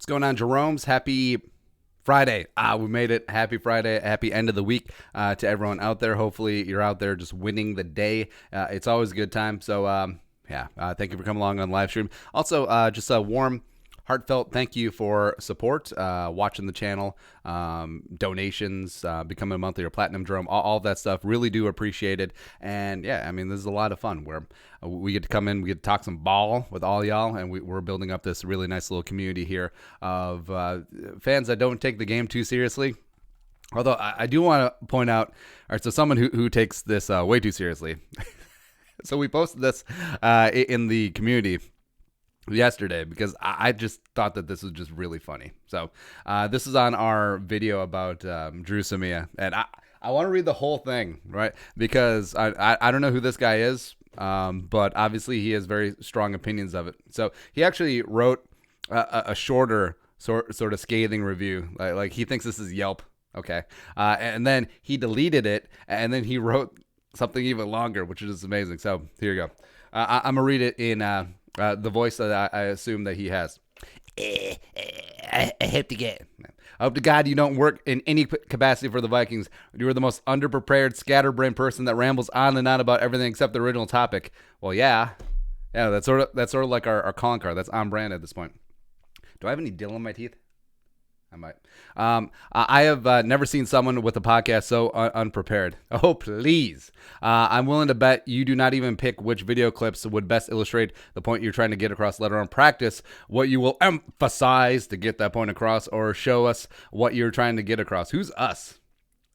What's going on, Jeromes? Happy Friday. We made it. Happy Friday. Happy end of the week to everyone out there. Hopefully you're out there just winning the day. It's always a good time. So, thank you for coming along on Livestream. Also, just a warm, heartfelt thank you for support, watching the channel, donations, becoming a monthly or platinum Jerome, all that stuff. Really do appreciate it. And yeah, I mean, this is a lot of fun where we get to come in, we get to talk some ball with all y'all, and we're building up this really nice little community here of fans that don't take the game too seriously. Although I do want to point out, all right, so someone who takes this way too seriously. So we posted this in the community yesterday because I just thought that this was just really funny. So this is on our video about Jeromes, and I want to read the whole thing, right? Because I don't know who this guy is, but obviously he has very strong opinions of it. So he actually wrote a shorter sort of scathing review. Like he thinks this is Yelp, okay? And then he deleted it, and then he wrote something even longer, which is amazing. So here you go. I'm gonna read it in the voice that I assume that he has. I hope to God you don't work in any capacity for the Vikings. You are the most underprepared, scatterbrained person that rambles on and on about everything except the original topic. Well, yeah. That's sort of like our calling card. That's on brand at this point. Do I have any dill in my teeth? I might. I have never seen someone with a podcast so unprepared. Oh, please. I'm willing to bet you do not even pick which video clips would best illustrate the point you're trying to get across, let alone practice what you will emphasize to get that point across, or show us what you're trying to get across. Who's us?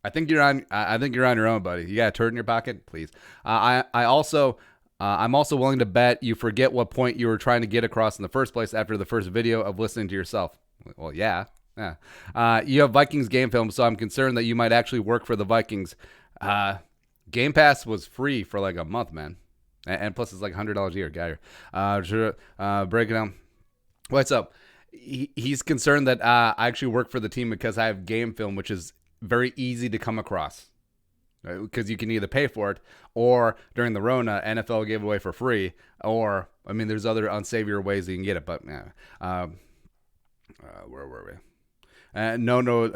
I think you're on your own, buddy. You got a turd in your pocket? Please. I'm also willing to bet you forget what point you were trying to get across in the first place after the first video of listening to yourself. Well, yeah. Yeah. You have Vikings game film, so I'm concerned that you might actually work for the Vikings. Game Pass was free for like a month, man. And plus it's like $100 a year. Break it down. What's up? He's concerned that I actually work for the team because I have game film, which is very easy to come across. Right? Because you can either pay for it, or during the Rona, NFL gave away for free, or, I mean, there's other unsavory ways that you can get it, but where were we?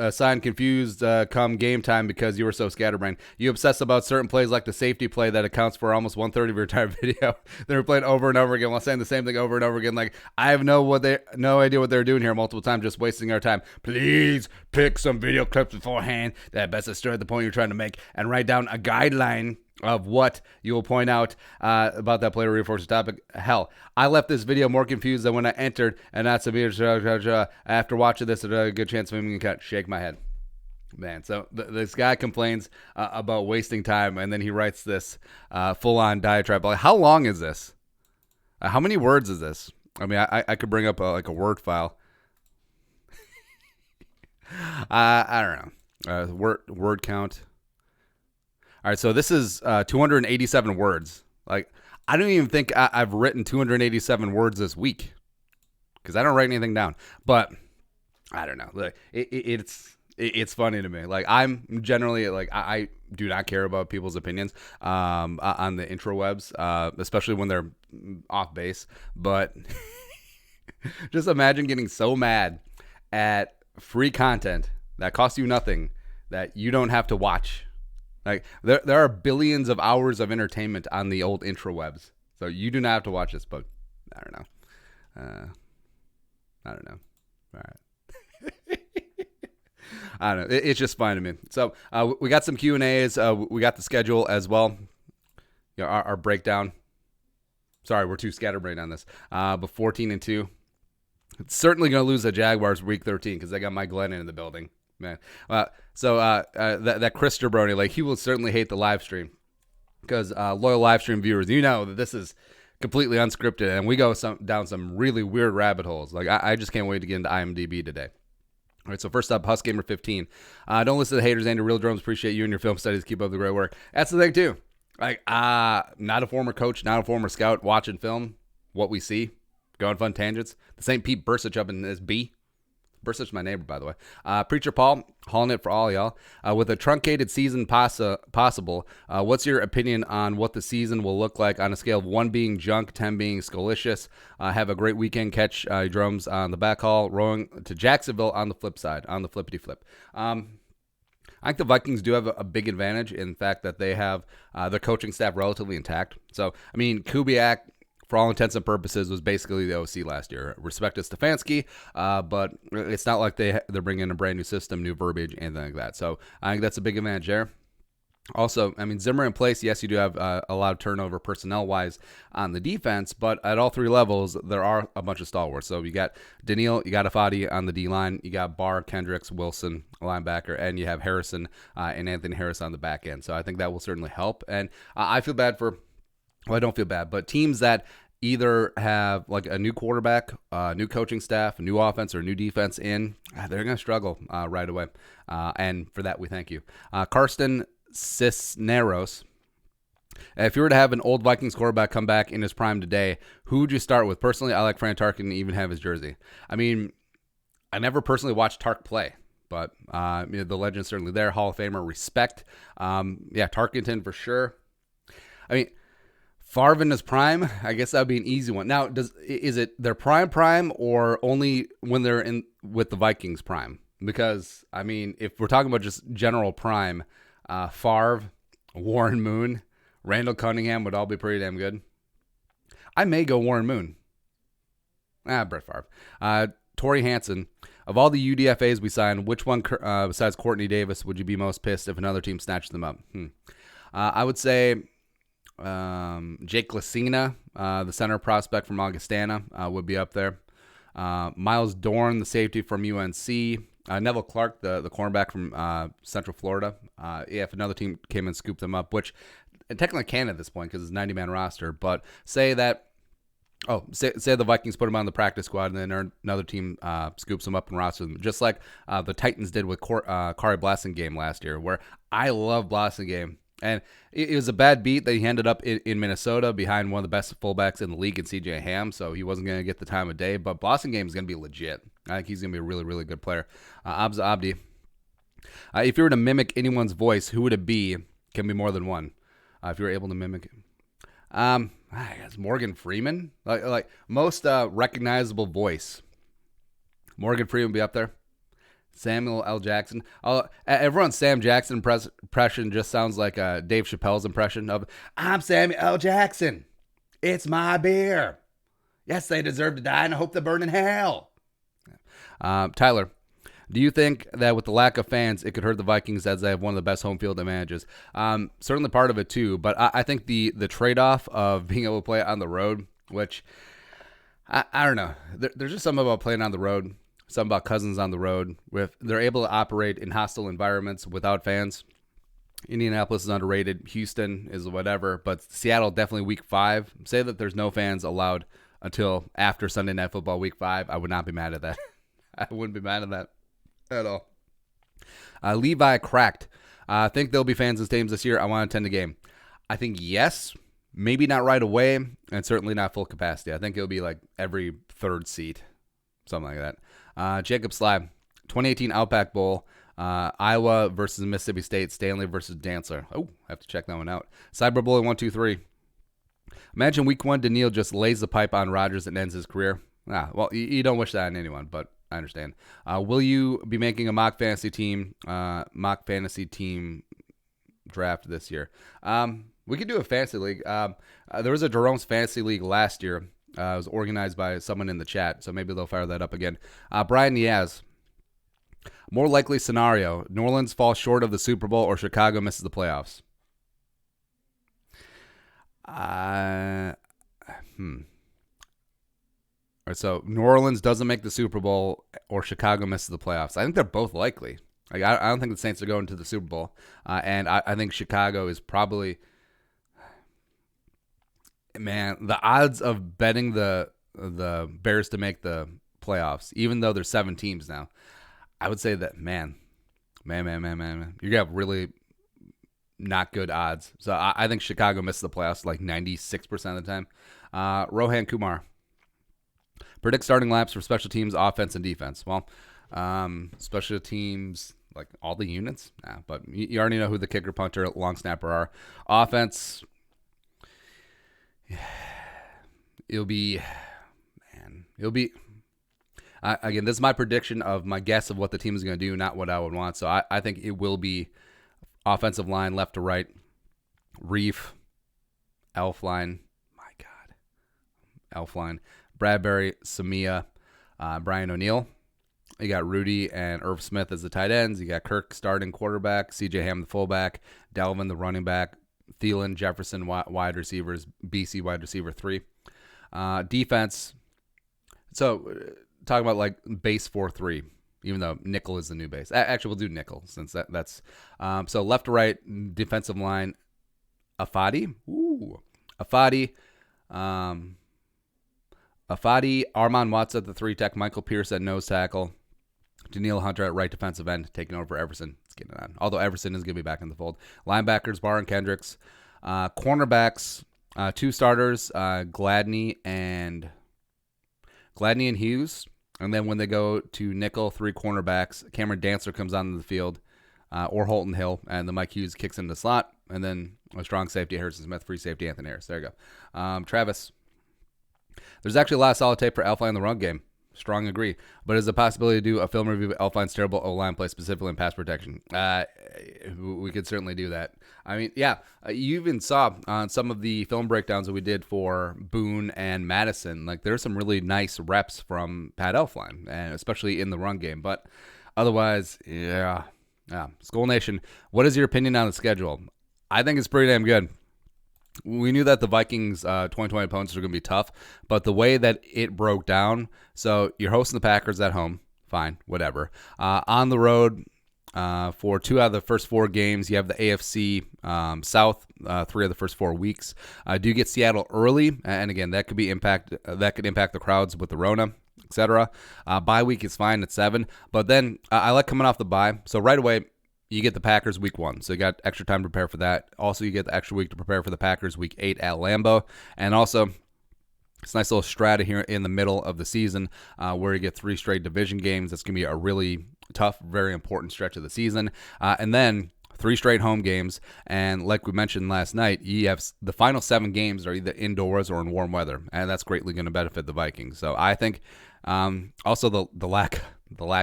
Sign confused come game time because you were so scatterbrained. You obsess about certain plays like the safety play that accounts for almost 1/3 of your entire video. They were played over and over again while saying the same thing over and over again. Like, I have no idea what they're doing here multiple times, just wasting our time. Please pick some video clips beforehand that best illustrate the point you're trying to make, and write down a guideline of what you will point out about that play to reinforce the topic. Hell, I left this video more confused than when I entered, and that's a video. After watching this, there's a good chance of me can shake my head. Man, so this guy complains about wasting time, and then he writes this full-on diatribe. Like, how long is this? How many words is this? I mean, I could bring up a Word file. I don't know. Word count. All right, so this is 287 words. Like, I don't even think I've written 287 words this week because I don't write anything down. But I don't know. Like, it's funny to me. Like, I'm generally like I do not care about people's opinions on the intrawebs, especially when they're off base. But just imagine getting so mad at free content that costs you nothing that you don't have to watch. Like, there are billions of hours of entertainment on the old intrawebs, so you do not have to watch this. But I don't know. I don't know. All right. I don't know. It's just fine to me. So we got some Q&As. We got the schedule as well. You know, our breakdown. Sorry, we're too scatterbrained on this. But 14-2. It's certainly going to lose the Jaguars week 13 because they got Mike Glennon in the building. Man, so that Chris Jabroni, like, he will certainly hate the live stream because loyal live stream viewers, you know that this is completely unscripted and we go down some really weird rabbit holes. Like, I just can't wait to get into IMDb today. All right, so first up, HusGamer15. Don't listen to the haters, Andrew. Real Jeromes, appreciate you and your film studies. Keep up the great work. That's the thing too. Like, not a former coach, not a former scout, watching film, what we see, go on fun tangents. This ain't Pete Bursich up in this B. Bursich, my neighbor, by the way. Preacher Paul, hauling it for all y'all. With a truncated season possible, what's your opinion on what the season will look like on a scale of 1 being junk, 10 being scalicious? Have a great weekend. Catch Jeromes on the back haul, rowing to Jacksonville on the flip side, on the flippity flip. I think the Vikings do have a big advantage in the fact that they have their coaching staff relatively intact. So, I mean, Kubiak, for all intents and purposes, was basically the OC last year. Respect to Stefanski, but it's not like they're bringing in a brand new system, new verbiage, anything like that. So I think that's a big advantage there. Also, I mean, Zimmer in place, yes, you do have a lot of turnover personnel-wise on the defense, but at all three levels, there are a bunch of stalwarts. So you got Daniil, you got Afadi on the D-line, you got Barr, Kendricks, Wilson, linebacker, and you have Harrison and Anthony Harris on the back end. So I think that will certainly help. And I feel bad for, well, I don't feel bad, but teams that either have like a new quarterback, new coaching staff, new offense, or new defense in, they're going to struggle right away. And for that, we thank you. Karsten Cisneros. If you were to have an old Vikings quarterback come back in his prime today, who would you start with? Personally, I like Fran Tarkin and even have his jersey. I mean, I never personally watched Tark play, but the legend's certainly there. Hall of Famer, respect. Tarkenton for sure. I mean, Favre in his prime, I guess that would be an easy one. Now, is it their prime or only when they're in with the Vikings prime? Because, I mean, if we're talking about just general prime, Favre, Warren Moon, Randall Cunningham would all be pretty damn good. I may go Warren Moon. Brett Favre. Torrey Hansen. Of all the UDFAs we signed, which one besides Courtney Davis would you be most pissed if another team snatched them up? I would say Jake Lucina, the center prospect from Augustana, would be up there. Miles Dorn, the safety from UNC. Neville Clark, the cornerback from Central Florida. If another team came and scooped them up, which technically can at this point because it's a 90-man roster, but say the Vikings put him on the practice squad and then another team scoops him up and rosters them, just like the Titans did with Kari Blasingame last year, where I love Blasingame. And it was a bad beat that he ended up in Minnesota behind one of the best fullbacks in the league in C.J. Ham, so he wasn't going to get the time of day. But Blasingame is going to be legit. I think he's going to be a really, really good player. Abza Abdi. If you were to mimic anyone's voice, who would it be? Can be more than one. If you were able to mimic it. I guess Morgan Freeman. Like most recognizable voice. Morgan Freeman would be up there. Samuel L. Jackson. Everyone's Sam Jackson impression just sounds like Dave Chappelle's impression of, I'm Samuel L. Jackson. It's my beer. Yes, they deserve to die, and I hope they burn in hell. Tyler, do you think that with the lack of fans, it could hurt the Vikings as they have one of the best home field advantages? Certainly part of it, too, but I think the trade-off of being able to play on the road, which, I don't know. There's just something about playing on the road. Something about Cousins on the road. They're able to operate in hostile environments without fans. Indianapolis is underrated. Houston is whatever. But Seattle, definitely week 5. Say that there's no fans allowed until after Sunday Night Football week 5. I would not be mad at that. I wouldn't be mad at that at all. Levi Cracked. I think there'll be fans in stadiums this year. I want to attend the game. I think yes. Maybe not right away. And certainly not full capacity. I think it'll be like every third seat. Something like that. Jacob Sly, 2018 Outback Bowl, Iowa versus Mississippi State, Stanley versus Dantzler. Oh, I have to check that one out. Cyberbullying 123. Imagine week 1, Daniil just lays the pipe on Rodgers and ends his career. Well, you don't wish that on anyone, but I understand. Will you be making a mock fantasy team draft this year? We could do a fantasy league. There was a Jerome's fantasy league last year. It was organized by someone in the chat, so maybe they'll fire that up again. Brian Niaz. More likely scenario, New Orleans falls short of the Super Bowl or Chicago misses the playoffs. All right, so New Orleans doesn't make the Super Bowl or Chicago misses the playoffs. I think they're both likely. Like I don't think the Saints are going to the Super Bowl. And I think Chicago is probably... Man, the odds of betting the Bears to make the playoffs, even though there's 7 teams now, I would say that, man, you're going to have really not good odds. So I think Chicago misses the playoffs like 96% of the time. Rohan Kumar. Predict starting laps for special teams, offense, and defense. Well, Special teams, like all the units. Nah, but you already know who the kicker, punter, long snapper are. Offense, it'll be, again, this is my prediction of my guess of what the team is going to do, not what I would want. So I think it will be offensive line, left to right, Reef, Elfline, my God, Elfline, Bradbury, Samia, Brian O'Neill. You got Rudy and Irv Smith as the tight ends. You got Kirk starting quarterback, CJ Ham the fullback, Dalvin the running back, Thielen, Jefferson wide receivers, BC wide receiver 3. Defense. So talking about like base 4-3, even though nickel is the new base. Actually, we'll do nickel since that's so left to right defensive line. Afadi, Armand Watts at the 3 tech, Michael Pierce at nose tackle, Daniil Hunter at right defensive end, taking over for Everson. It's getting it on. Although Everson is going to be back in the fold. Linebackers, Barr and Kendricks. Cornerbacks, 2 starters, Gladney and Hughes. And then when they go to nickel, 3 cornerbacks, Cameron Dancer comes onto the field, or Holton Hill, and then Mike Hughes kicks in the slot. And then a strong safety, Harrison Smith, free safety, Anthony Harris. There you go. Travis. There's actually a lot of solid tape for Elfline in the run game. Strong agree. But is a possibility to do a film review of Elfline's terrible O-line play, specifically in pass protection? We could certainly do that. I mean, yeah, you even saw on some of the film breakdowns that we did for Boone and Madison, like there's some really nice reps from Pat Elfline, and especially in the run game. But otherwise, yeah. Skull Nation, what is your opinion on the schedule? I think it's pretty damn good. We knew that the Vikings 2020 opponents are going to be tough, but the way that it broke down, so you're hosting the Packers at home, fine, whatever. On the road for 2 out of the first 4 games, you have the AFC South 3 of the first 4 weeks. Do you get Seattle early? And again, that could impact the crowds with the Rona, etc. Bye week is fine at 7, but then I like coming off the bye, so right away, you get the Packers week 1, so you got extra time to prepare for that. Also, you get the extra week to prepare for the Packers week 8 at Lambeau. And also, it's a nice little strata here in the middle of the season where you get 3 straight division games. That's going to be a really tough, very important stretch of the season. And then 3 straight home games. And like we mentioned last night, you have the final 7 games are either indoors or in warm weather. And that's greatly going to benefit the Vikings. So I think also the lack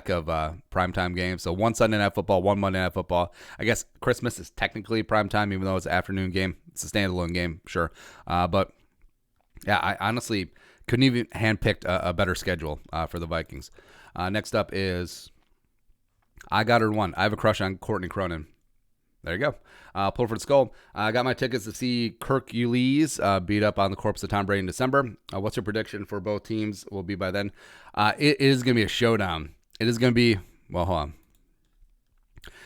of primetime games. So 1 Sunday Night Football, 1 Monday Night Football. I guess Christmas is technically primetime, even though it's an afternoon game. It's a standalone game, sure. But yeah, I honestly couldn't even handpicked a better schedule for the Vikings. Next up is I got her 1. I have a crush on Courtney Cronin. There you go. Pull for the skull. I got my tickets to see Kirk Ulis beat up on the corpse of Tom Brady in December. What's your prediction for both teams will be by then? It is going to be a showdown. It is going to be, well, hold on.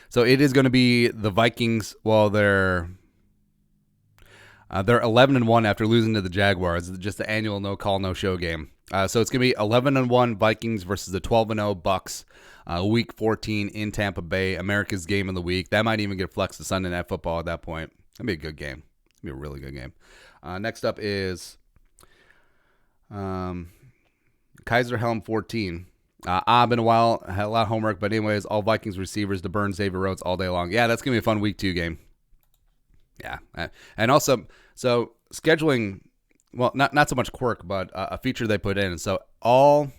So it is going to be the Vikings. Well, they're 11-1 after losing to the Jaguars. It's just the annual no call, no show game. So it's going to be 11-1 Vikings versus the 12-0 Bucks. Week 14 in Tampa Bay, America's game of the week. That might even get flexed to Sunday Night Football at that point. That'd be a good game. It'd be a really good game. Next up is Kaiser Helm 14. Been a while. I had a lot of homework, but anyways, all Vikings receivers to burn Xavier Rhodes all day long. Yeah, that's going to be a fun week 2 game. Yeah. And also, so scheduling, well, not so much quirk, but a feature they put in. So all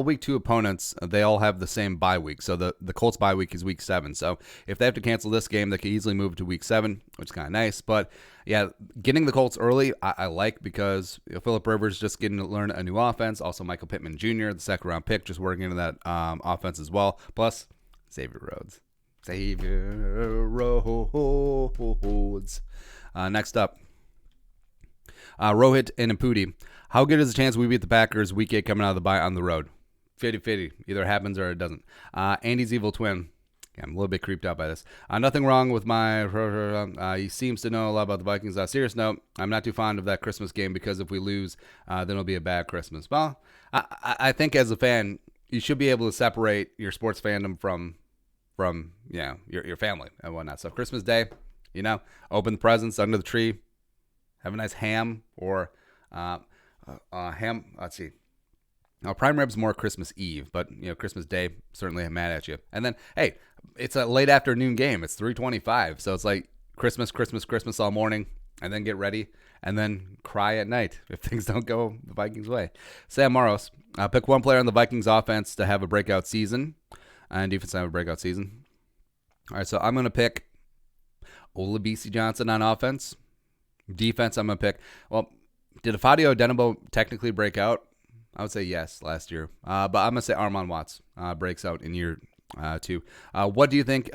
week 2 opponents, they all have the same bye week. So the Colts bye week is week 7. So if they have to cancel this game, they can easily move to week 7, which is kind of nice. But yeah, getting the Colts early, I like because Phillip Rivers just getting to learn a new offense. Also, Michael Pittman Jr., the 2nd round pick, just working into that offense as well. Plus, Xavier Rhodes. Next up, Rohit and Impudi. How good is the chance we beat the Packers week 8 coming out of the bye on the road? 50-50. Either it happens or it doesn't. Andy's evil twin. Yeah, I'm a little bit creeped out by this. Nothing wrong with my... he seems to know a lot about the Vikings. Serious note, I'm not too fond of that Christmas game because if we lose, then it'll be a bad Christmas. Well, I think as a fan, you should be able to separate your sports fandom from your family and whatnot. So Christmas Day, open the presents under the tree, have a nice ham or ham. Let's see. Now, prime rib's more Christmas Eve, but Christmas Day certainly mad at you. And then, hey, it's a late afternoon game. It's 3:25, so it's like Christmas all morning, and then get ready, and then cry at night if things don't go the Vikings' way. Sam Morris, pick one player on the Vikings offense to have a breakout season, and defense to have a breakout season. All right, so I'm going to pick Olabisi Johnson on offense. Defense, I'm going to pick, well, did Afadio Odenigbo technically break out? I would say yes last year. But I'm going to say Armon Watts breaks out in year 2. What do you think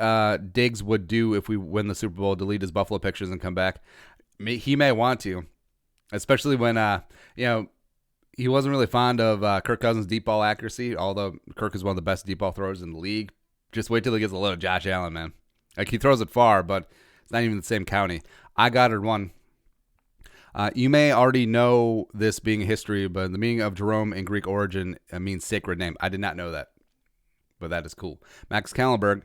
Diggs would do if we win the Super Bowl, delete his Buffalo pictures and come back? He may want to, especially when, he wasn't really fond of Kirk Cousins' deep ball accuracy, although Kirk is one of the best deep ball throwers in the league. Just wait till he gets a little Josh Allen, man. Like, he throws it far, but it's not even the same county. I got it one. You may already know this being history, but the meaning of Jerome in Greek origin means sacred name. I did not know that, but that is cool. Max Kallenberg,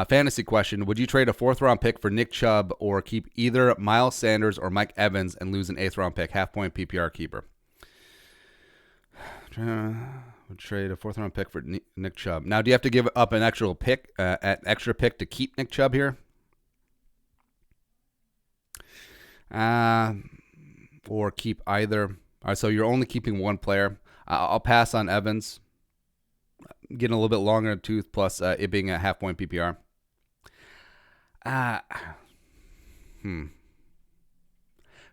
fantasy question. Would you trade a 4th-round pick for Nick Chubb or keep either Miles Sanders or Mike Evans and lose an 8th-round pick, half-point PPR keeper? Would trade a 4th-round pick for Nick Chubb. Now, do you have to give up an extra pick to keep Nick Chubb here? Or keep either. All right, so you're only keeping one player. I'll pass on Evans. Getting a little bit longer in the tooth, plus it being a half-point PPR.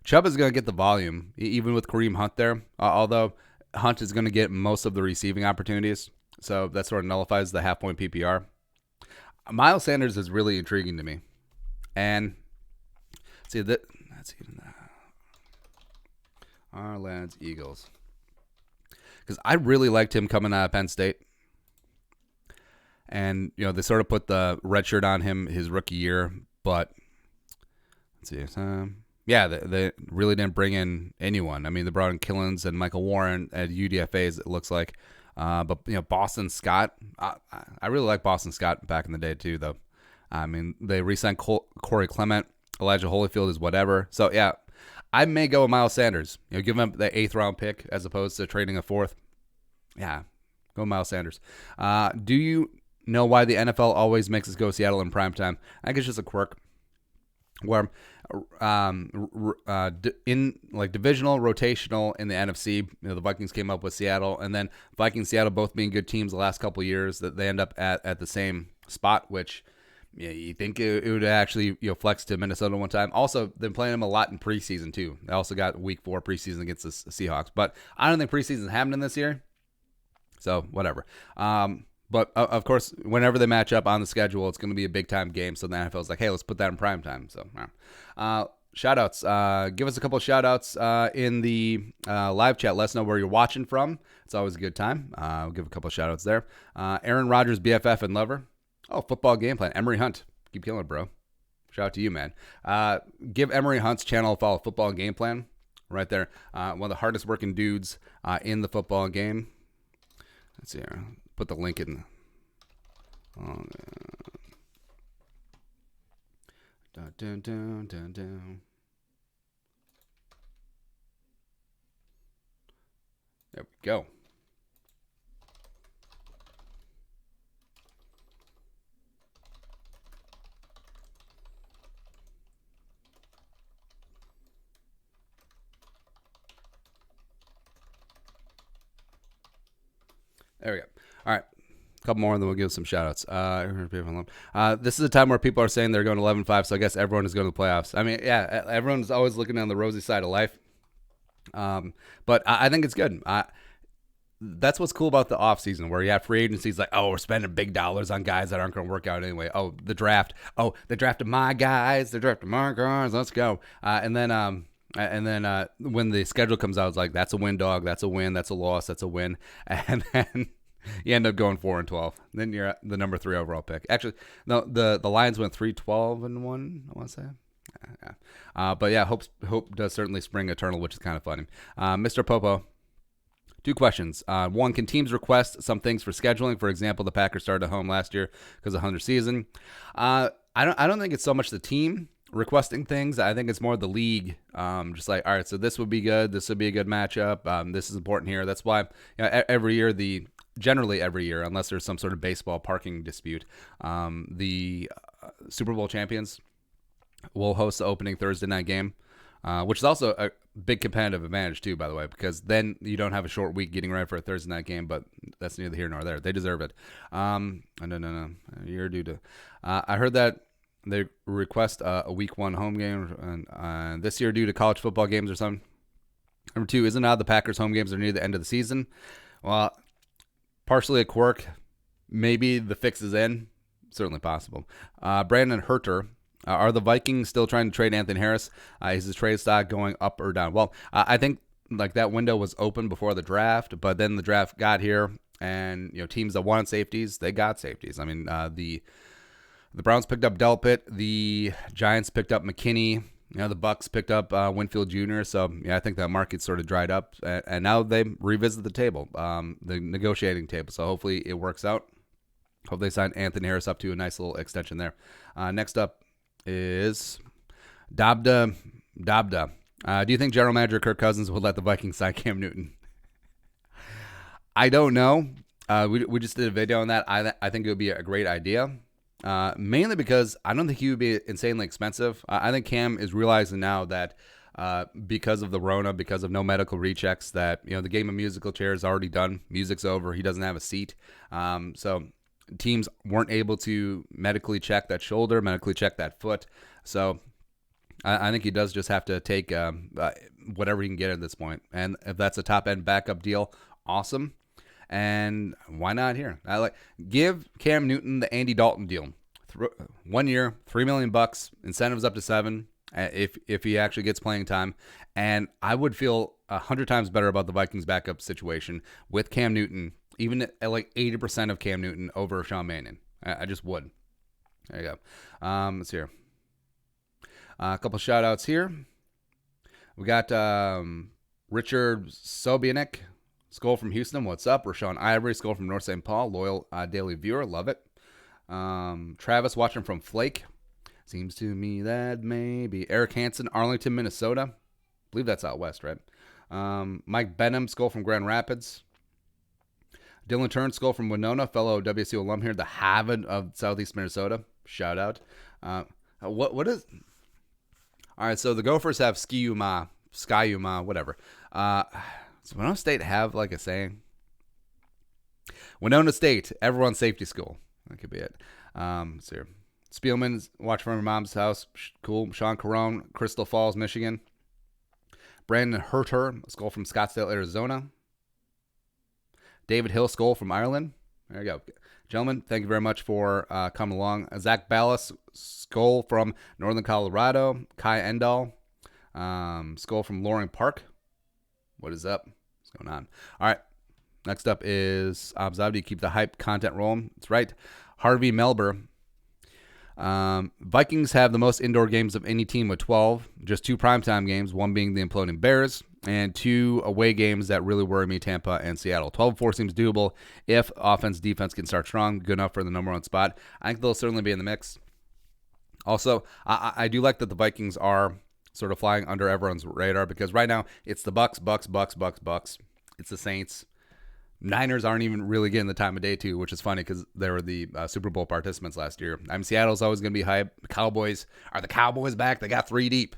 Chubb is going to get the volume, even with Kareem Hunt there, although Hunt is going to get most of the receiving opportunities, so that sort of nullifies the half-point PPR. Miles Sanders is really intriguing to me. And see, that's even that. Our lads, Eagles. Because I really liked him coming out of Penn State. And, they sort of put the red shirt on him his rookie year. But, let's see. They really didn't bring in anyone. I mean, they brought in Killins and Michael Warren at UDFAs, it looks like. But, Boston Scott. I really like Boston Scott back in the day, too, though. I mean, they re-signed Corey Clement. Elijah Holyfield is whatever. So, yeah. I may go with Miles Sanders. Give him the 8th-round pick as opposed to trading a 4th. Yeah, go with Miles Sanders. Do you know why the NFL always makes us go Seattle in primetime? I think it's just a quirk where in like divisional, rotational in the NFC, the Vikings came up with Seattle, and then Vikings, Seattle both being good teams the last couple of years, that they end up at the same spot, which you think it would actually flex to Minnesota one time. Also, they're playing them a lot in preseason too. They also got week 4 preseason against the Seahawks, but I don't think preseason's happening this year. So whatever. But of course, whenever they match up on the schedule, it's going to be a big time game. So the NFL's like, hey, let's put that in prime time. So shout outs. Give us a couple of shout outs in the live chat. Let us know where you're watching from. It's always a good time. I'll give a couple of shout outs there. Aaron Rodgers, BFF and lover. Oh, football game plan. Emery Hunt. Keep killing it, bro. Shout out to you, man. Give Emery Hunt's channel a follow. Football game plan. Right there. One of the hardest working dudes in the football game. Let's see here. Put the link in. Dun, dun, dun, dun. There we go. There we go. All right. A couple more, and then we'll give some shout-outs. This is a time where people are saying they're going 11-5, so I guess everyone is going to the playoffs. I mean, yeah, everyone's always looking on the rosy side of life. But I think it's good. That's what's cool about the offseason, where you have free agencies like, oh, we're spending big dollars on guys that aren't going to work out anyway. Oh, the draft. Oh, they drafted my guys. They drafted my guys. Let's go. And then when the schedule comes out, it's like, that's a win, dog. That's a win. That's a loss. That's a win. And then you end up going 4-12. Then you're at the number 3 overall pick. Actually, no, the Lions went 3-12-1. I want to say. Yeah. But yeah, hope does certainly spring eternal, which is kind of funny. Mr. Popo. 2 questions. 1, can teams request some things for scheduling? For example, the Packers started at home last year because of the 100th season. I don't think it's so much the team requesting things. I think it's more the league, just like, all right, so this would be good. This would be a good matchup. This is important here. That's why every year generally every year, unless there's some sort of baseball parking dispute, the Super Bowl champions will host the opening Thursday night game, which is also a big competitive advantage too, by the way, because then you don't have a short week getting ready for a Thursday night game. But that's neither here nor there. They deserve it. No. You're due to. I heard that they request a week 1 home game and this year due to college football games or something. Number 2, isn't it odd the Packers home games are near the end of the season? Well, partially a quirk. Maybe the fix is in. Certainly possible. Brandon Herter. Are the Vikings still trying to trade Anthony Harris? Is his trade stock going up or down? Well, I think like that window was open before the draft, but then the draft got here, and teams that wanted safeties, they got safeties. I mean, the Browns picked up Delpit, the Giants picked up McKinney, the Bucks picked up Winfield Jr. So I think that market sort of dried up, and now they revisit the table, the negotiating table. So hopefully it works out. Hope they sign Anthony Harris up to a nice little extension there. Next up is Dabda. Do you think general manager Kirk Cousins would let the Vikings sign Cam Newton? I don't know. We just did a video on that. I think it would be a great idea, mainly because I don't think he would be insanely expensive. I think Cam is realizing now that because of the Rona, because of no medical rechecks, that the game of musical chairs is already done. Music's over. He doesn't have a seat. So teams weren't able to medically check that shoulder, medically check that foot. So I think he does just have to take whatever he can get at this point. And if that's a top-end backup deal, awesome. And why not here? Give Cam Newton the Andy Dalton deal. 1 year, $3 million, incentives up to $7 million if he actually gets playing time. And I would feel 100 times better about the Vikings backup situation with Cam Newton, even at like 80% of Cam Newton over Sean Mannion. I just would. There you go. Let's hear. A couple shout outs here. We got Richard Sobianek, Skull from Houston. What's up? Rashawn Ivory, Skull from North St. Paul. Loyal daily viewer. Love it. Travis watching from Flake. Seems to me that maybe. Eric Hansen, Arlington, Minnesota. I believe that's out west, right? Mike Benham, Skull from Grand Rapids. Dylan Turnskull from Winona, fellow WSU alum here, the Haven of Southeast Minnesota. Shout out. What is? All right, so the Gophers have Skyuma, whatever. Does Winona State have like a saying? Winona State, everyone's safety school. That could be it. Let's see. Spielman's watch from her mom's house. Cool. Sean Carone, Crystal Falls, Michigan. Brandon Herter, Skull from Scottsdale, Arizona. David Hill, Skull from Ireland. There you go. Gentlemen, thank you very much for coming along. Zach Ballas, Skull from Northern Colorado. Kai Endall, Skull from Loring Park. What is up? What's going on? All right. Next up is Abzabdi. Keep the hype content rolling. That's right. Harvey Melber. Vikings have the most indoor games of any team with 12. Just 2 primetime games, one being the imploding Bears, and 2 away games that really worry me, Tampa and Seattle. 12-4 seems doable if offense, defense can start strong, good enough for the number 1 spot. I think they'll certainly be in the mix. Also, I do like that the Vikings are sort of flying under everyone's radar because right now it's the Bucks. It's the Saints. Niners aren't even really getting the time of day too, which is funny because they were the Super Bowl participants last year. I mean, Seattle's always going to be hype. The Cowboys, are the Cowboys back? They got 3 deep.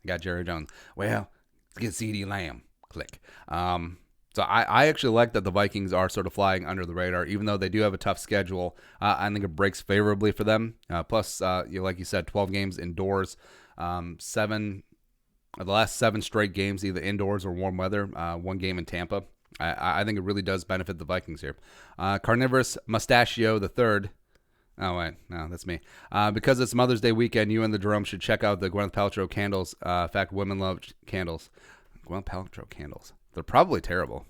Got Jerry Jones. Well, let's get CeeDee Lamb. Click. So I actually like that the Vikings are sort of flying under the radar, even though they do have a tough schedule. I think it breaks favorably for them. Plus, like you said, 12 games indoors, 7 of the last 7 straight games, either indoors or warm weather. 1 game in Tampa. I think it really does benefit the Vikings here. Carnivorous Mustachio the Third. Oh, wait. No, that's me. Because it's Mother's Day weekend, you and the Jerome should check out the Gwyneth Paltrow candles. In fact, women love candles. Gwyneth Paltrow candles. They're probably terrible.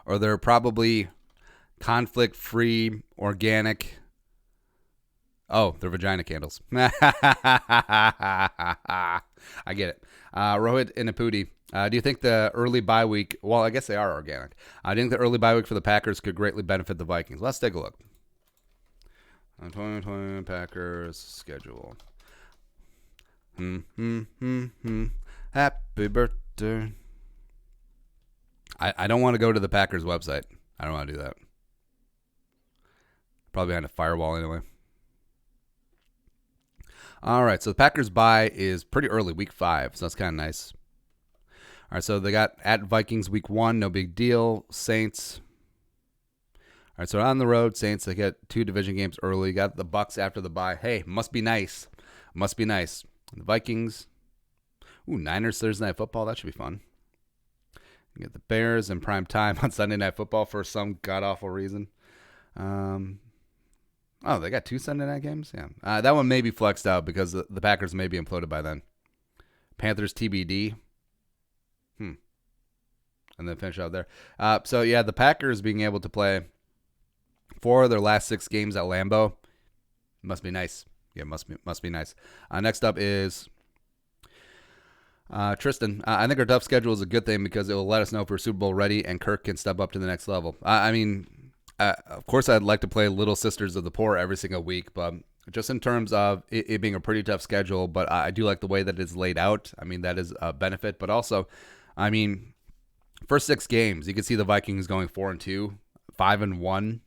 Or they're probably conflict-free, organic. Oh, they're vagina candles. I get it. Rohit Inapudi. Do you think the early bye week, well, I guess they are organic. Do you think the early bye week for the Packers could greatly benefit the Vikings? Let's take a look. 2020 Packers schedule. Happy birthday. I don't want to go to the Packers website. I don't want to do that. Probably behind a firewall anyway. All right, so the Packers bye is pretty early, week 5, so that's kind of nice. All right, so they got at Vikings week 1, no big deal. Saints. All right, so on the road, Saints, they get 2 division games early. Got the Bucks after the bye. Hey, must be nice. Must be nice. The Vikings. Niners Thursday Night Football. That should be fun. You get the Bears in prime time on Sunday Night Football for some god-awful reason. They got 2 Sunday night games? Yeah. That one may be flexed out because the Packers may be imploded by then. Panthers TBD. And then finish out there. So, yeah, the Packers being able to play 4 of their last 6 games at Lambeau must be nice. Yeah, must be nice. Next up is Tristan. I think our tough schedule is a good thing because it will let us know if we're Super Bowl ready and Kirk can step up to the next level. Of course, I'd like to play Little Sisters of the Poor every single week, but just in terms of it being a pretty tough schedule, but I do like the way that it's laid out. I mean, that is a benefit, but also, first 6 games, you can see the Vikings going 4-2, 5-1,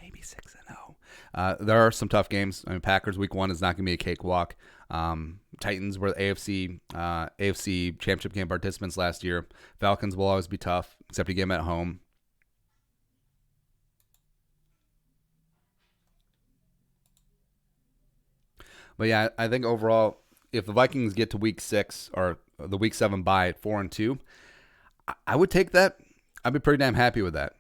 maybe 6-0. There are some tough games. Packers week 1 is not going to be a cakewalk. Titans were the AFC Championship game participants last year. Falcons will always be tough, except you get them at home. But yeah, I think overall, if the Vikings get to week 6 or the week 7 bye at 4-2, I would take that. I'd be pretty damn happy with that.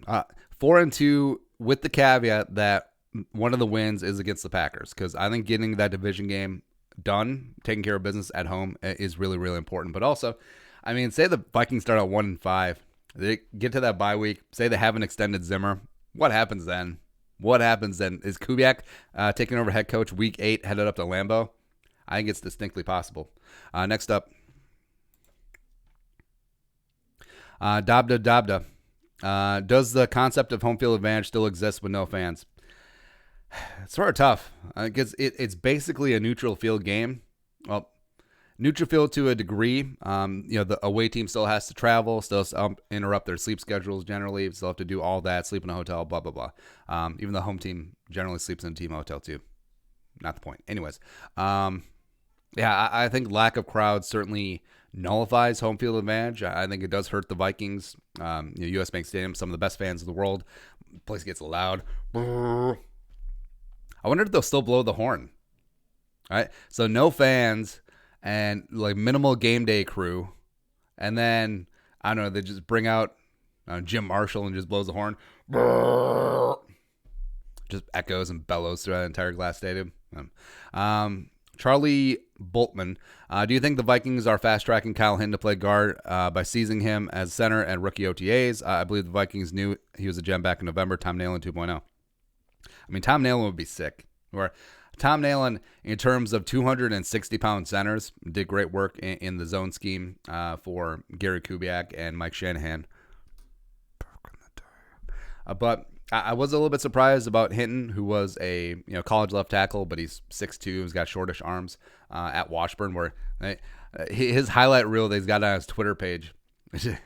4-2 with the caveat that one of the wins is against the Packers, because I think getting that division game done, taking care of business at home is really, really important. But also, say the Vikings start out 1-5, they get to that bye week, say they have an extended Zimmer. What happens then? Is Kubiak taking over head coach week 8, headed up to Lambeau? I think it's distinctly possible. Next up, Dabda. Does the concept of home field advantage still exist with no fans? It's sort of tough because it's basically a neutral field game. Well, neutral field to a degree. The away team still has to travel, still has to interrupt their sleep schedules generally. Still have to do all that, sleep in a hotel, blah, blah, blah. Even the home team generally sleeps in a team hotel too. Not the point. Anyways, I think lack of crowds certainly nullifies home field advantage. I think it does hurt the Vikings. US Bank Stadium, some of the best fans in the world. The place gets loud. I wonder if they'll still blow the horn. All right, so no fans and like minimal game day crew, and then I don't know, they just bring out Jim Marshall and just blows the horn. Just echoes and bellows throughout the entire glass stadium. Charlie Boltman, do you think the Vikings are fast-tracking Kyle Hinton to play guard by seizing him as center and rookie OTAs? I believe the Vikings knew he was a gem back in November. Tom Nalen 2.0. Tom Nalen would be sick. Or Tom Nalen, in terms of 260-pound centers, did great work in the zone scheme for Gary Kubiak and Mike Shanahan. But I was a little bit surprised about Hinton, who was a college left tackle, but he's 6'2", he's got shortish arms at Washburn, where his highlight reel that he's got on his Twitter page. It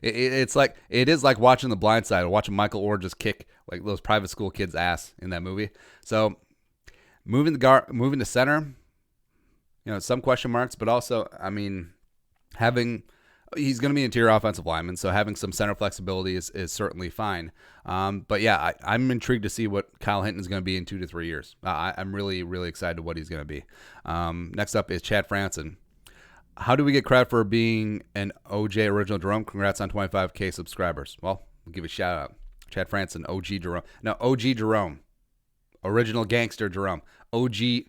is like watching The Blind Side or watching Michael Orr just kick like those private school kids' ass in that movie. So moving to center, some question marks, but also he's going to be an interior offensive lineman, so having some center flexibility is certainly fine. But yeah, I'm intrigued to see what Kyle Hinton is going to be in 2 to 3 years. I'm really, really excited what he's going to be. Next up is Chad Franson. How do we get credit for being an OJ original Jerome? Congrats on 25K subscribers. Well, we'll give a shout out. Chad Franson, OG Jerome. No, OG Jerome. Original gangster Jerome. OGJ.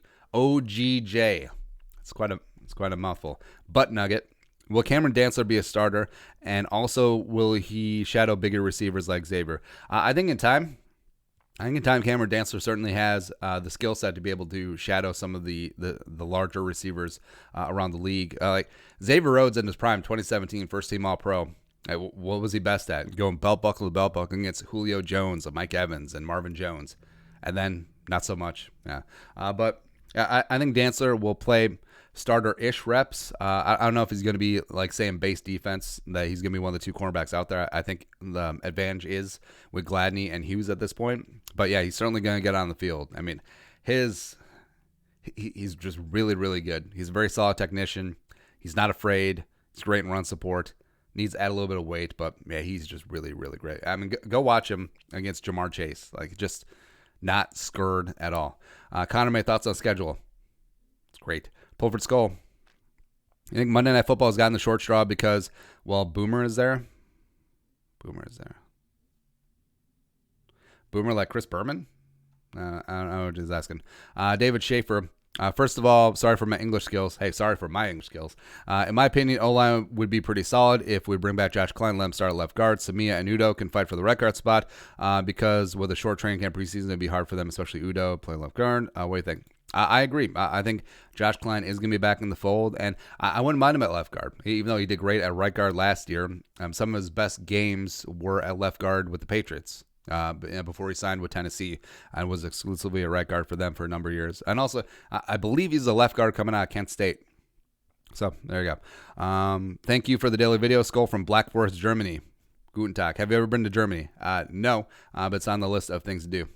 It's quite a mouthful. Butt nugget. Will Cameron Dantzler be a starter? And also, will he shadow bigger receivers like Xavier? I think in time, Cameron Dantzler certainly has the skill set to be able to shadow some of the larger receivers around the league. Like Xavier Rhodes in his prime, 2017, first team All-Pro. What was he best at? Going belt buckle to belt buckle against Julio Jones, Mike Evans, and Marvin Jones. And then not so much. Yeah. But I think Dantzler will play starter-ish reps. I don't know if he's going to be like saying base defense that he's going to be one of the two cornerbacks out there. I think the advantage is with Gladney and Hughes at this point. But yeah, he's certainly going to get on the field. I mean, he's just really, really good. He's a very solid technician. He's not afraid. He's great in run support. Needs to add a little bit of weight, but yeah, he's just really, really great. I mean, go watch him against Jamar Chase. Like, just not scared at all. Connor, my thoughts on schedule? It's great. Pulford Skull. I think Monday Night Football has gotten the short straw because, well, Boomer is there. Boomer like Chris Berman? I don't know what he's asking. David Schaefer. First of all, sorry for my English skills. Hey, sorry for my English skills. In my opinion, O-line would be pretty solid if we bring back Josh Klein, let him start at left guard. Samia and Udo can fight for the right guard spot because with a short training camp preseason, it'd be hard for them, especially Udo playing left guard. What do you think? I agree. I think Josh Klein is going to be back in the fold, and I wouldn't mind him at left guard, even though he did great at right guard last year. Some of his best games were at left guard with the Patriots. Before he signed with Tennessee and was exclusively a right guard for them for a number of years. And also, I believe he's a left guard coming out of Kent State. So, there you go. Thank you for the daily video. Skull from Black Forest, Germany. Guten Tag. Have you ever been to Germany? No, but it's on the list of things to do.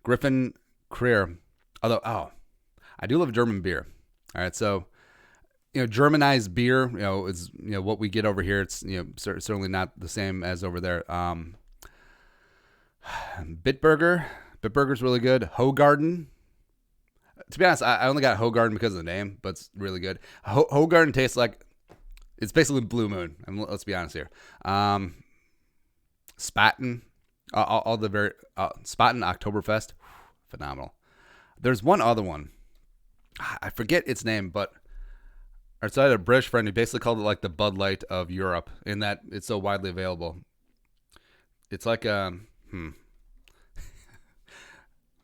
Griffin Creer. Although, I do love German beer. All right, so Germanized beer, is what we get over here. It's certainly not the same as over there. Bitburger's really good. Hogarden. To be honest, I only got Hogarden because of the name, but it's really good. Hogarden tastes like it's basically Blue Moon. Let's be honest here. Spaten, all the very Spaten Oktoberfest, phenomenal. There's one other one. I forget its name, but outside a British friend who basically called it like the Bud Light of Europe, in that it's so widely available. It's like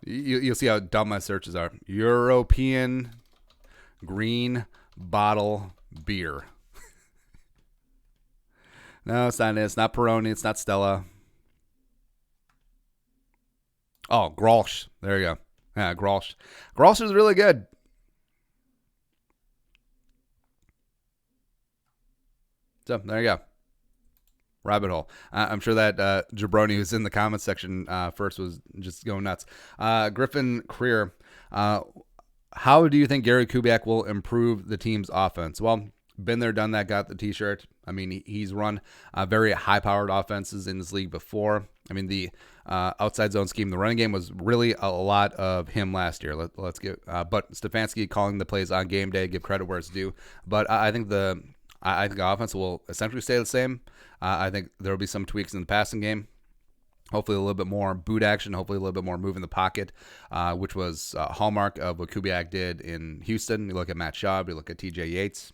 You'll see how dumb my searches are. European green bottle beer. No, it's not it. It's not Peroni. It's not Stella. Oh, Grolsch. There you go. Yeah, Grolsch. Grolsch is really good. So, there you go. Rabbit hole. I'm sure that Jabroni, who's in the comments section first, was just going nuts. Griffin Creer, how do you think Gary Kubiak will improve the team's offense? Well, been there, done that, got the T-shirt. I mean, he's run very high-powered offenses in this league before. I mean, the outside zone scheme, the running game was really a lot of him last year. Let's get, but Stefanski calling the plays on game day, give credit where it's due. But I think the offense will essentially stay the same. I think there will be some tweaks in the passing game. Hopefully a little bit more boot action. Hopefully a little bit more move in the pocket, which was a hallmark of what Kubiak did in Houston. You look at Matt Schaub. You look at TJ Yates.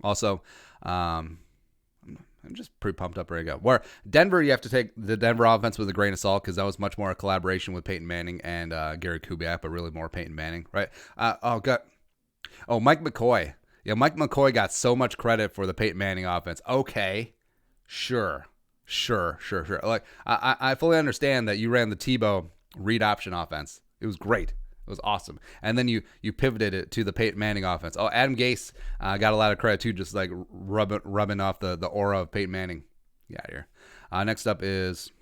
Also, I'm just pretty pumped up, ready to go. Where Denver, you have to take the Denver offense with a grain of salt because that was much more a collaboration with Peyton Manning and Gary Kubiak, but really more Peyton Manning, right? Mike McCoy. Yeah, Mike McCoy got so much credit for the Peyton Manning offense. Okay, sure. Like I fully understand that you ran the Tebow read option offense. It was great. It was awesome. And then you pivoted it to the Peyton Manning offense. Oh, Adam Gase got a lot of credit too, just like rubbing off the aura of Peyton Manning. Get out of here. Next up is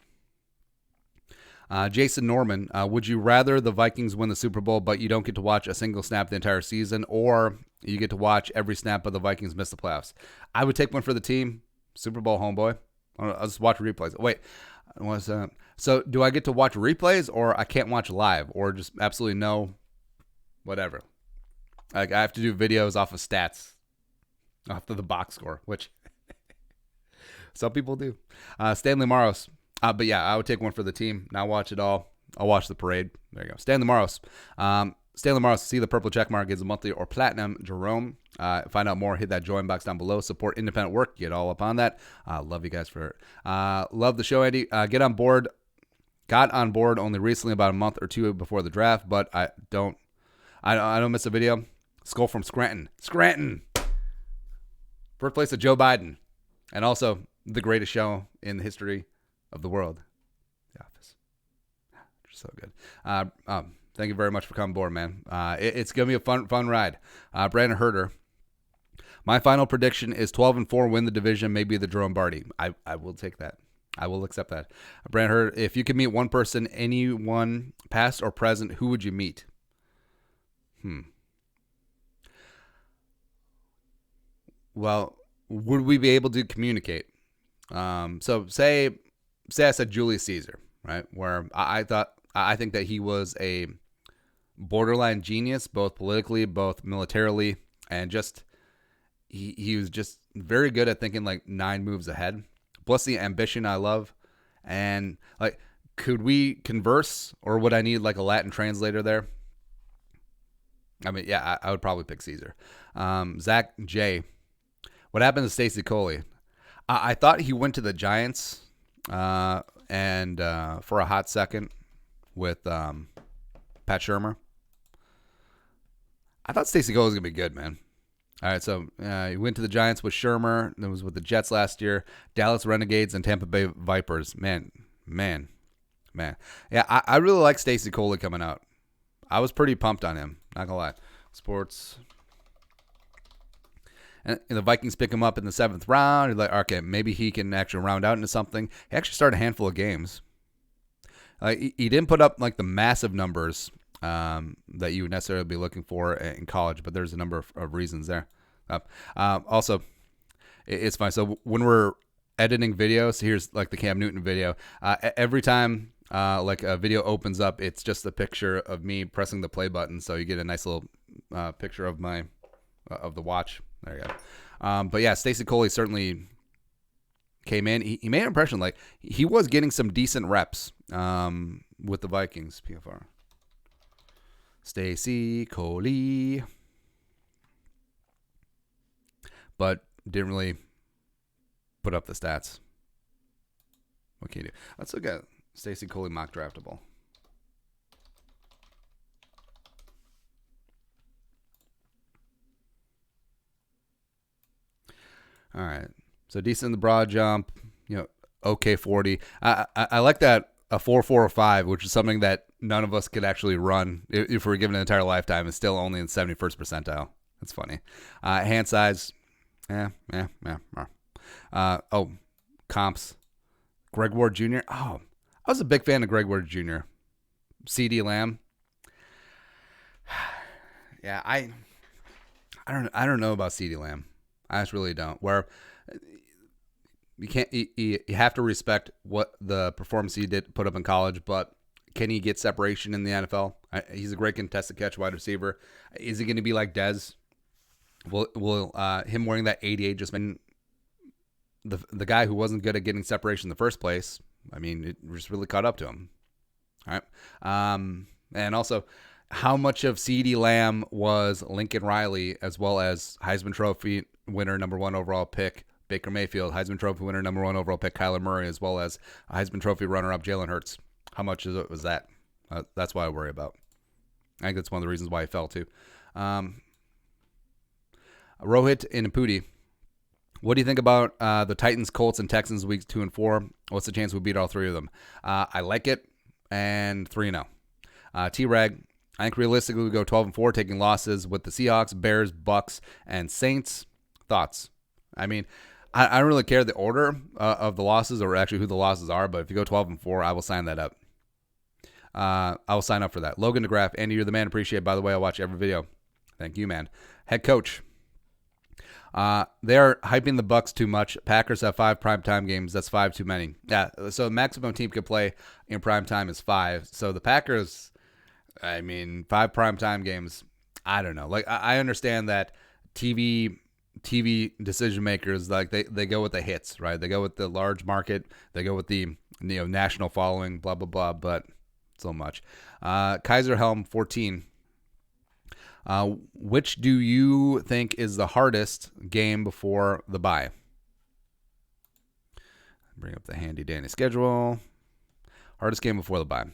Jason Norman. Would you rather the Vikings win the Super Bowl, but you don't get to watch a single snap the entire season, or you get to watch every snap but the Vikings miss the playoffs? I would take one for the team. Super Bowl homeboy. I'll just watch replays. Wait, so do I get to watch replays, or I can't watch live, or just absolutely no, whatever? Like I have to do videos off of stats, off of the box score, which some people do. Stanley Maros. But yeah, I would take one for the team. Not watch it all. I'll watch the parade. There you go. Stanley Maros. Stanley Maros, see the purple check mark, is a monthly or platinum. Jerome. Find out more, hit that join box down below. Support independent work. Get all up on that. Love you guys for it. Love the show, Andy. Get on board. Got on board only recently, about a month or two before the draft, but I don't miss a video. Skull from Scranton. Birthplace of Joe Biden. And also the greatest show in the history of the world. The Office. Just so good. Thank you very much for coming aboard, man. It's gonna be a fun ride. Brandon Herder. My final prediction is 12-4, win the division, maybe the Jerome Barty. I will take that. I will accept that. Brandon Herder, if you could meet one person, anyone, past or present, who would you meet? Well, would we be able to communicate? So say I said Julius Caesar, right? Where I think that he was a borderline genius, both politically, both militarily, and just he was just very good at thinking like 9 moves ahead. Plus the ambition I love, and like, could we converse, or would I need like a Latin translator there? I mean, yeah, I would probably pick Caesar. Zach J. What happened to Stacey Coley? I thought he went to the Giants, and for a hot second with Pat Shurmur. I thought Stacey Coley was gonna be good, man. All right, so he went to the Giants with Shurmur. That was with the Jets last year. Dallas Renegades and Tampa Bay Vipers. Man. Yeah, I really like Stacey Coley coming out. I was pretty pumped on him. Not gonna lie. Sports. And the Vikings pick him up in the 7th round. You're like, okay, maybe he can actually round out into something. He actually started a handful of games. He didn't put up like the massive numbers that you would necessarily be looking for in college, but there's a number of reasons there. Also, it's fine. So when we're editing videos, here's like the Cam Newton video. Every time like a video opens up, it's just a picture of me pressing the play button, so you get a nice little picture of my of the watch. There you go. But yeah, Stacey Coley certainly came in. He made an impression. Like, he was getting some decent reps with the Vikings. PFR. Stacey Coley. But didn't really put up the stats. What can you do? Let's look at Stacey Coley mock draftable. All right. So decent in the broad jump, okay 40. I like that a 4.4 or 5, which is something that none of us could actually run if we were given an entire lifetime. It's still only in 71st percentile. That's funny. Hand size, comps. Greg Ward Jr. Oh, I was a big fan of Greg Ward Jr. CD Lamb. Yeah, I don't know about CD Lamb. I just really don't. Where you can't, you have to respect what the performance he did put up in college, but can he get separation in the NFL? He's a great contested catch wide receiver. Is he going to be like Dez? Will him wearing that 88 just mean the guy who wasn't good at getting separation in the first place? I mean, it just really caught up to him. All right. And also, how much of CeeDee Lamb was Lincoln Riley, as well as Heisman Trophy winner, number 1 overall pick Baker Mayfield, Heisman Trophy winner, number 1 overall pick Kyler Murray, as well as Heisman Trophy runner-up Jalen Hurts? How much of it was that? That's what I worry about. I think that's one of the reasons why he fell too. Rohit and Pudi. What do you think about the Titans, Colts, and Texans weeks 2 and 4? What's the chance we beat all 3 of them? I like it, and 3-0. T-Rag. I think realistically we go 12 and 4, taking losses with the Seahawks, Bears, Bucks, and Saints. Thoughts? I mean, I don't really care the order of the losses, or actually who the losses are, but if you go 12 and 4, I will sign that up. I will sign up for that. Logan DeGraff, Andy, you're the man. Appreciate it. By the way, I watch every video. Thank you, man. Head coach. They are hyping the Bucks too much. Packers have 5 primetime games. That's 5 too many. Yeah, so the maximum team can play in primetime is 5. So the Packers, 5 primetime games, I don't know. Like, I understand that TV decision makers, like they go with the hits, right? They go with the large market. They go with the national following, blah, blah, blah, but so much. Kaiser Helm 14. Which do you think is the hardest game before the bye? Bring up the handy dandy schedule. Hardest game before the bye.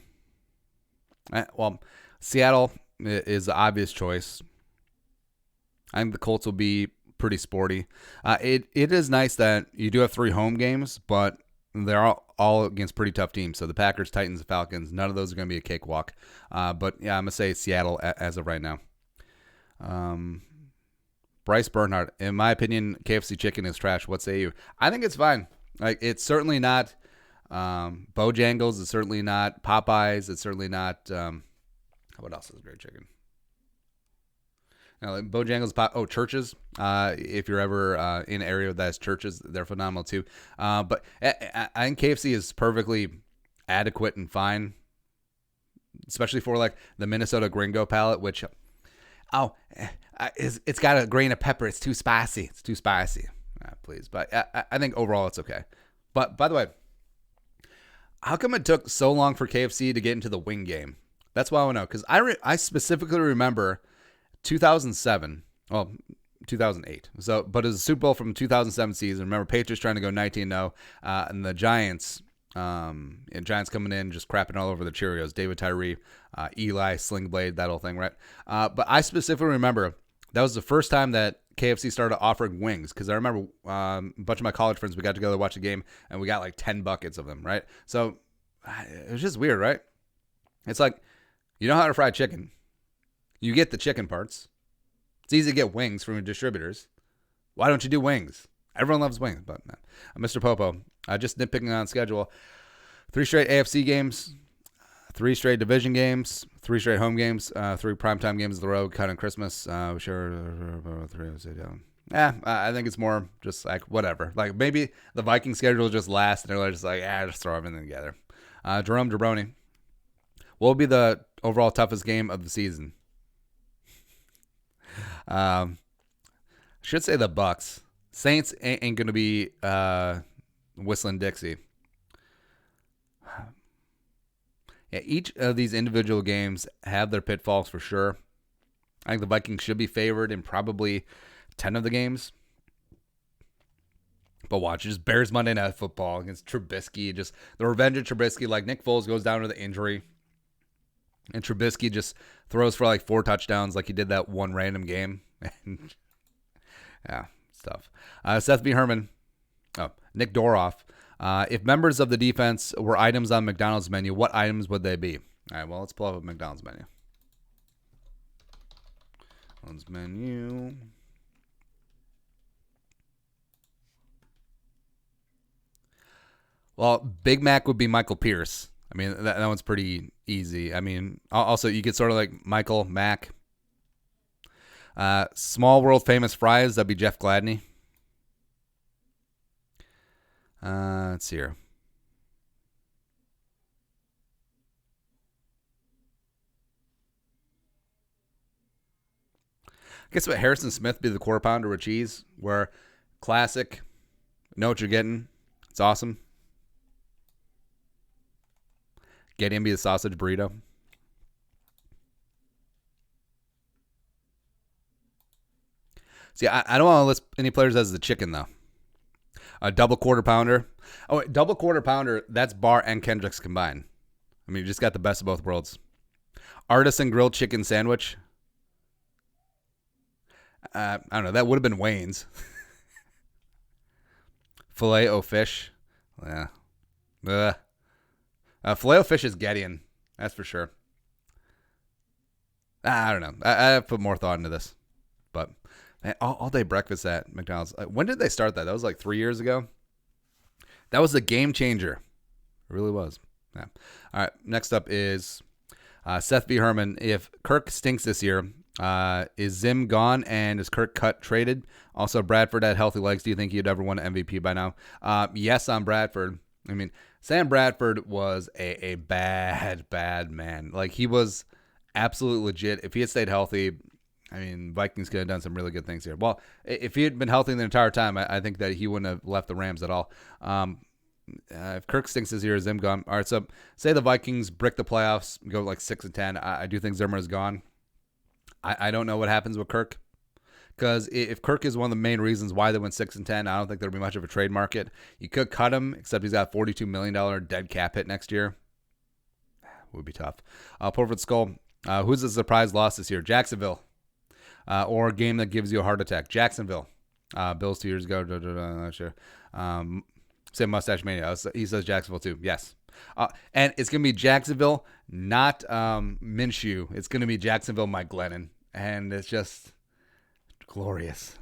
Well, Seattle is the obvious choice. I think the Colts will be pretty sporty. It is nice that you do have 3 home games, but they're all against pretty tough teams. So the Packers, Titans, Falcons, none of those are going to be a cakewalk. But yeah, I'm going to say Seattle as of right now. Bryce Bernhardt, in my opinion, KFC chicken is trash. What say you? I think it's fine. Like, it's certainly not Bojangles. It's certainly not Popeyes. It's certainly not what else is great chicken? Like Bojangles, Churches. If you're ever in an area that has Churches, they're phenomenal too. But I think KFC is perfectly adequate and fine, especially for like the Minnesota Gringo palate, which it's got a grain of pepper. It's too spicy. Please. But I think overall it's okay. But by the way, how come it took so long for KFC to get into the wing game? That's what I want to know, because I specifically remember 2007, 2008. So, but it was a Super Bowl from 2007 season. Remember, Patriots trying to go 19-0, and the Giants, Giants coming in just crapping all over the Cheerios. David Tyree, Eli, Sling Blade, that whole thing, right? But I specifically remember that was the first time that KFC started offering wings, because I remember a bunch of my college friends, we got together to watch the game, and we got like 10 buckets of them, right? So it was just weird, right? It's like, you know how to fry chicken. You get the chicken parts. It's easy to get wings from your distributors. Why don't you do wings? Everyone loves wings. But Mr. Popo, just nitpicking on schedule. 3 straight AFC games, 3 straight division games, 3 straight home games, 3 primetime games of the road, counting Christmas. I think it's more just like whatever. Like maybe the Vikings schedule just last, and they're just like, just throw everything together. Jerome Jabroni. What will be the overall toughest game of the season? Should say the Bucks. Saints ain't going to be whistling Dixie. Yeah, each of these individual games have their pitfalls for sure. I think the Vikings should be favored in probably 10 of the games. But watch, just Bears Monday Night Football against Trubisky. Just the revenge of Trubisky. Like Nick Foles goes down with the injury, and Trubisky just throws for like 4 touchdowns like he did that one random game. Yeah, stuff. Seth B. Herman. Nick Doroff. If members of the defense were items on McDonald's menu, what items would they be? All right, well, let's pull up a McDonald's menu. McDonald's menu. Well, Big Mac would be Michael Pierce. I mean, that one's pretty easy. I mean, also, you could sort of like Michael Mac. Small world famous fries, that'd be Jeff Gladney. Let's see here. I guess what Harrison Smith be the quarter pounder with cheese, where classic, know what you're getting. It's awesome. Get him be the sausage burrito. See, I don't want to list any players as the chicken, though. A double quarter pounder. Oh, wait, double quarter pounder, that's Bar and Kendricks combined. I mean, you just got the best of both worlds. Artisan grilled chicken sandwich. I don't know. That would have been Wayne's. Filet o fish. Yeah. Filet o fish is Gideon. That's for sure. I don't know. I put more thought into this. But man, all day breakfast at McDonald's. When did they start that? That was like 3 years ago. That was a game changer. It really was. Yeah. All right. Next up is Seth B. Herman. If Kirk stinks this year, is Zim gone and is Kirk traded? Also, Bradford had healthy legs. Do you think he'd ever won an MVP by now? Yes, on Bradford. I mean, Sam Bradford was a bad man. Like, he was absolutely legit. If he had stayed healthy, I mean, Vikings could have done some really good things here. Well, if he had been healthy the entire time, I think that he wouldn't have left the Rams at all. If Kirk stinks this year, is Zim gone? All right, so say the Vikings brick the playoffs, go like 6-10. I do think Zimmer is gone. I don't know what happens with Kirk, because if Kirk is one of the main reasons why they went 6-10, I don't think there'll be much of a trade market. You could cut him, except he's got $42 million dead cap hit next year. Would be tough. Portrait Skull. Who's the surprise loss this year? Jacksonville. Or a game that gives you a heart attack. Jacksonville. Bills 2 years ago. Not sure. Say Mustache Mania. He says Jacksonville too. Yes. And it's going to be Jacksonville, not Minshew. It's going to be Jacksonville, Mike Glennon. And it's just glorious.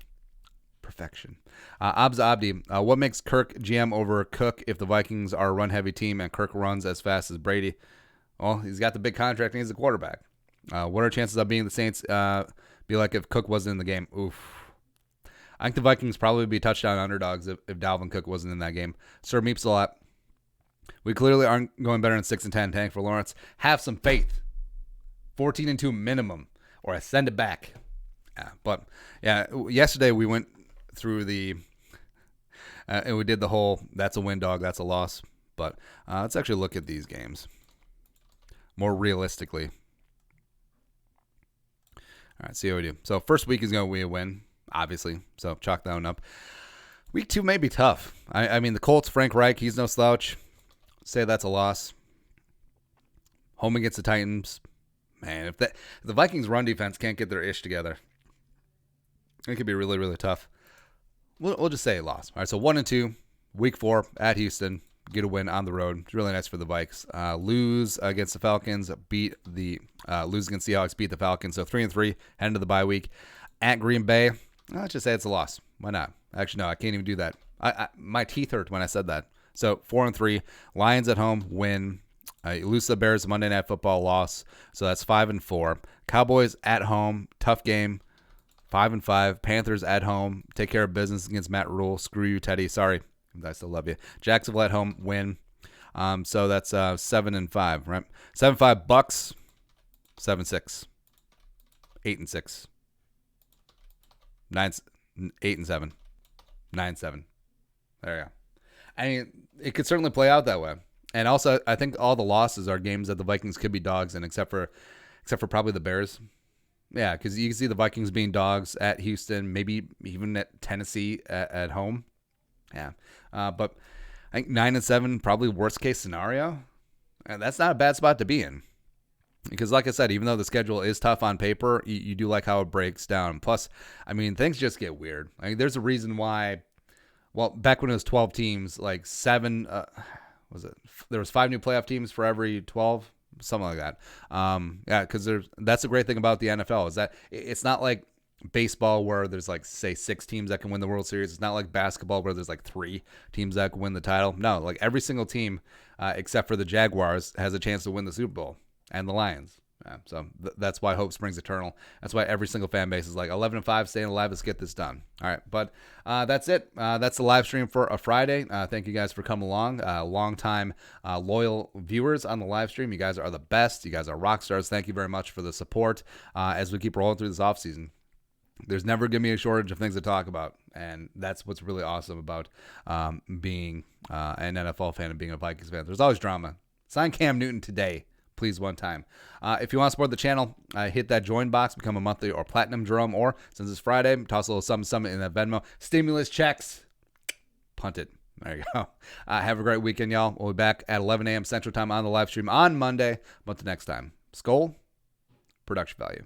Perfection. Abs Abdi, what makes Kirk GM over Cook if the Vikings are a run-heavy team and Kirk runs as fast as Brady? Well, he's got the big contract and he's a quarterback. What are chances of being the Saints be like if Cook wasn't in the game? Oof. I think the Vikings probably would be touchdown underdogs if Dalvin Cook wasn't in that game. Sir Meeps a lot. We clearly aren't going better than 6-10. Tank for Lawrence. Have some faith. 14-2 minimum, or I send it back. But yesterday we went through and we did the whole that's a win, dog, that's a loss. But let's actually look at these games more realistically. All right, see how we do. So first week is going to be a win, obviously. So chalk that one up. Week 2 may be tough. I mean, the Colts, Frank Reich, he's no slouch. Say that's a loss. Home against the Titans. Man, if the Vikings run defense can't get their ish together, it could be really, really tough. We'll just say a loss. All right, so 1-2, week 4 at Houston. Get a win on the road. It's really nice for the Vikes. Lose against the Falcons, lose against the Seahawks, beat the Falcons. So 3-3, head into the bye week. At Green Bay, let's just say it's a loss. Why not? Actually, no, I can't even do that. My teeth hurt when I said that. So 4-3, Lions at home, win. Lose to the Bears, Monday Night Football, loss. So that's 5-4. Cowboys at home, tough game, 5-5. Panthers at home, take care of business against Matt Rule. Screw you, Teddy. Sorry. I still love you. Jacksonville at home, win. So that's 7-5, right? 7-5 Bucks, 7-6, 8-6, 8-7, 9-7. There you go. I mean, it could certainly play out that way. And also, I think all the losses are games that the Vikings could be dogs in, except for probably the Bears. Yeah, because you can see the Vikings being dogs at Houston, maybe even at Tennessee at home. Yeah, but I think 9-7 probably worst case scenario, and that's not a bad spot to be in. Because, like I said, even though the schedule is tough on paper, you do like how it breaks down. Plus, I mean, things just get weird. I mean, there's a reason why. Well, back when it was 12 teams, like 7, there was 5 new playoff teams for every 12, something like that. Yeah, because that's the great thing about the NFL is that it's not like baseball where there's like, say, 6 teams that can win the World Series. It's not like basketball where there's like 3 teams that can win the title. No, like every single team except for the Jaguars has a chance to win the Super Bowl, and the Lions. Yeah, so that's why hope springs eternal. That's why every single fan base is like 11-5, staying alive. Let's get this done. All right, but that's it. That's the live stream for a Friday. Thank you guys for coming along. Long-time loyal viewers on the live stream. You guys are the best. You guys are rock stars. Thank you very much for the support as we keep rolling through this offseason. There's never going to be a shortage of things to talk about, and that's what's really awesome about being an NFL fan and being a Vikings fan. There's always drama. Sign Cam Newton today. Please, one time. If you want to support the channel, hit that join box, become a monthly or platinum Jerome, or since it's Friday, toss a little something in that Venmo. Stimulus checks. Punt it. There you go. Have a great weekend, y'all. We'll be back at 11 a.m. Central Time on the live stream on Monday. But the next time, Skull, production value.